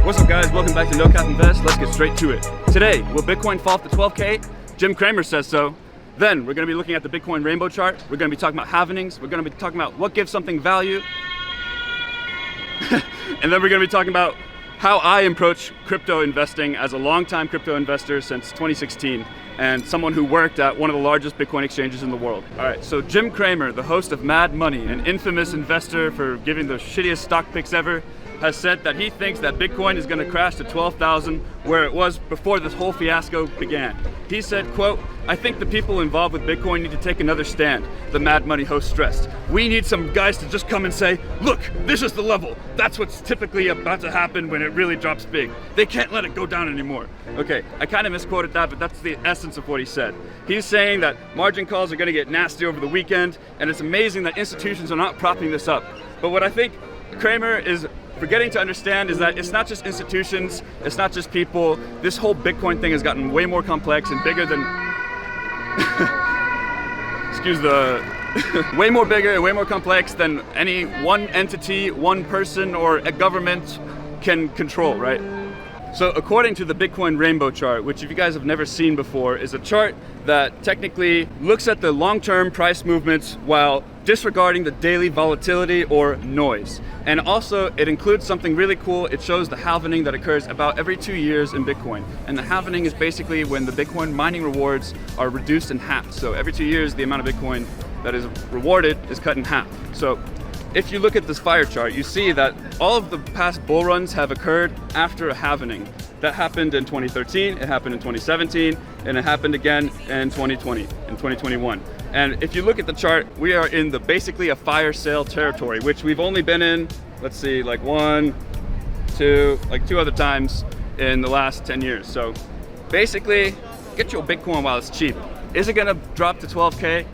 What's up guys, welcome back to No Cap Invest. Let's get straight to it. Today, will Bitcoin fall to 12K? Jim Cramer says so. Then we're going to be looking at the Bitcoin rainbow chart. We're going to be talking about halvenings. We're going to be talking about what gives something value. And then we're going to be talking about how I approach crypto investing as a longtime crypto investor since 2016 and someone who worked at one of the largest Bitcoin exchanges in the world. All right, so Jim Cramer, the host of Mad Money, an infamous investor for giving the shittiest stock picks ever, has said that he thinks that Bitcoin is going to crash to 12,000 where it was before this whole fiasco began. He said, quote, "I think the people involved with Bitcoin need to take another stand," the Mad Money host stressed. "We need some guys to just come and say, look, this is the level. That's what's typically about to happen when it really drops big. They can't let it go down anymore." Okay, I kind of misquoted that, but that's the essence of what he said. He's saying that margin calls are going to get nasty over the weekend, and it's amazing that institutions are not propping this up. But what I think Cramer is forgetting to understand is that it's not just institutions, it's not just people. This whole Bitcoin thing has gotten way more complex and bigger than excuse the way more bigger and way more complex than any one entity, one person, or a government can control, right? So according to the Bitcoin rainbow chart, which if you guys have never seen before, is a chart that technically looks at the long-term price movements while disregarding the daily volatility or noise. And also it includes something really cool. It shows the halvening that occurs about every 2 years in Bitcoin. And the halvening is basically when the Bitcoin mining rewards are reduced in half. So every 2 years, the amount of Bitcoin that is rewarded is cut in half. So if you look at this fire chart, you see that all of the past bull runs have occurred after a halvening. That happened in 2013, it happened in 2017, and it happened again in 2020, in 2021. And if you look at the chart, we are in basically a fire sale territory, which we've only been in, let's see, like two other times in the last 10 years. So basically, get your Bitcoin while it's cheap. Is it gonna drop to 12K?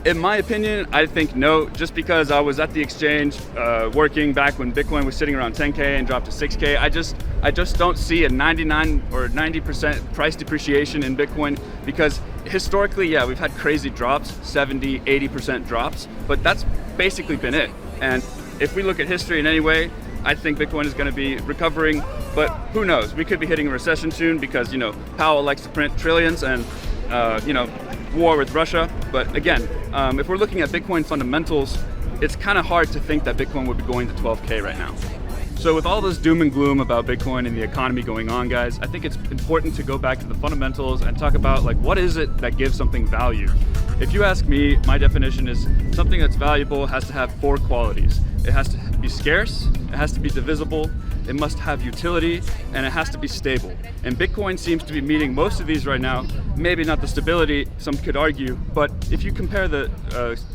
In my opinion, I think no, just because I was at the exchange working back when Bitcoin was sitting around 10K and dropped to 6K. I just don't see a 99 or 90% price depreciation in Bitcoin because historically, yeah, we've had crazy drops, 70, 80% drops, but that's basically been it. And if we look at history in any way, I think Bitcoin is going to be recovering, but who knows? We could be hitting a recession soon because, you know, Powell likes to print trillions and, you know, war with Russia. But again, if we're looking at Bitcoin fundamentals, it's kind of hard to think that Bitcoin would be going to 12K right now. So with all this doom and gloom about Bitcoin and the economy going on, guys, I think it's important to go back to the fundamentals and talk about like what is it that gives something value. If you ask me, my definition is something that's valuable has to have 4 qualities. It has to be scarce, it has to be divisible, it must have utility, and it has to be stable. And Bitcoin seems to be meeting most of these right now. Maybe not the stability, some could argue, but if you compare the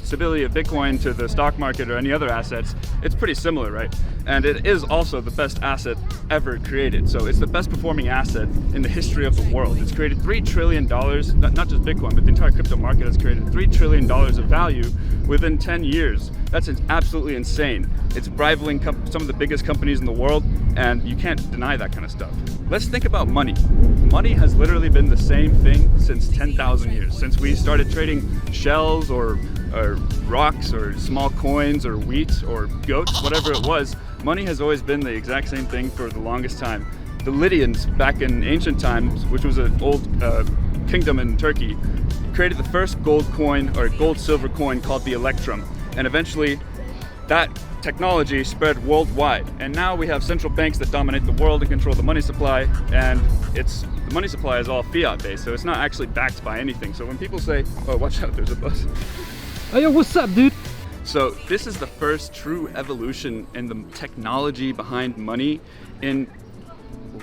stability of Bitcoin to the stock market or any other assets, it's pretty similar, right? And it is also the best asset ever created. So it's the best performing asset in the history of the world. It's created $3 trillion, not just Bitcoin, but the entire crypto market has created $3 trillion of value within 10 years. That's absolutely insane. It's rivaling some of the biggest companies in the world, and you can't deny that kind of stuff. Let's think about money. Money has literally been the same thing since 10,000 years, since we started trading shells or rocks or small coins or wheat or goats, whatever it was. Money has always been the exact same thing for the longest time. The Lydians back in ancient times, which was an old kingdom in Turkey, created the first gold coin or gold silver coin called the electrum. And eventually that technology spread worldwide. And now we have central banks that dominate the world and control the money supply. And the money supply is all fiat based, so it's not actually backed by anything. So when people say, oh, watch out, there's a bus. Hey, yo, what's up, dude? So this is the first true evolution in the technology behind money in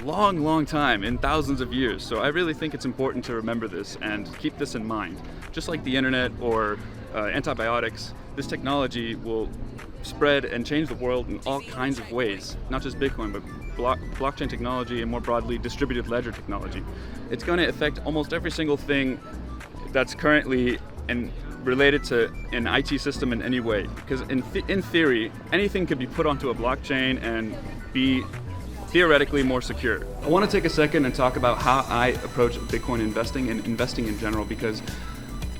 long time, in thousands of years. So I really think it's important to remember this and keep this in mind. Just like the internet or antibiotics, this technology will spread and change the world in all kinds of ways, not just Bitcoin, but blockchain technology and more broadly distributed ledger technology. It's going to affect almost every single thing that's currently related to an IT system in any way. Because in theory, anything could be put onto a blockchain and be theoretically more secure. I want to take a second and talk about how I approach Bitcoin investing and investing in general, because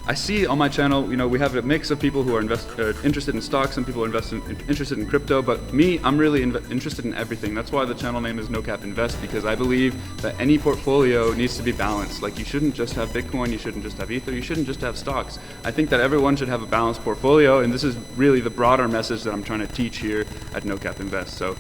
I see on my channel, you know, we have a mix of people who are interested in stocks, some people are interested in crypto, but me, I'm really interested in everything. That's why the channel name is No Cap Invest, because I believe that any portfolio needs to be balanced. Like, you shouldn't just have Bitcoin, you shouldn't just have Ether, you shouldn't just have stocks. I think that everyone should have a balanced portfolio, and this is really the broader message that I'm trying to teach here at No Cap Invest. So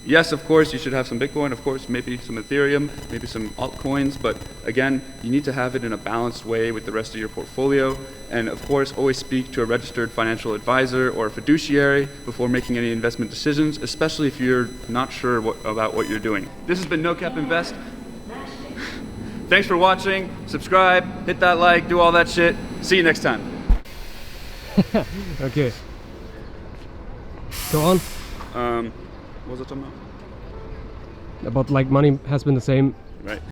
yes, of course, you should have some Bitcoin, of course, maybe some Ethereum, maybe some altcoins, but again, you need to have it in a balanced way with the rest of your portfolio. And of course, always speak to a registered financial advisor or a fiduciary before making any investment decisions, especially if you're not sure about what you're doing. This has been No Cap Invest. Thanks for watching, subscribe, hit that like, do all that shit. See you next time. Okay. Go on. What was I talking about? About like money has been the same Right.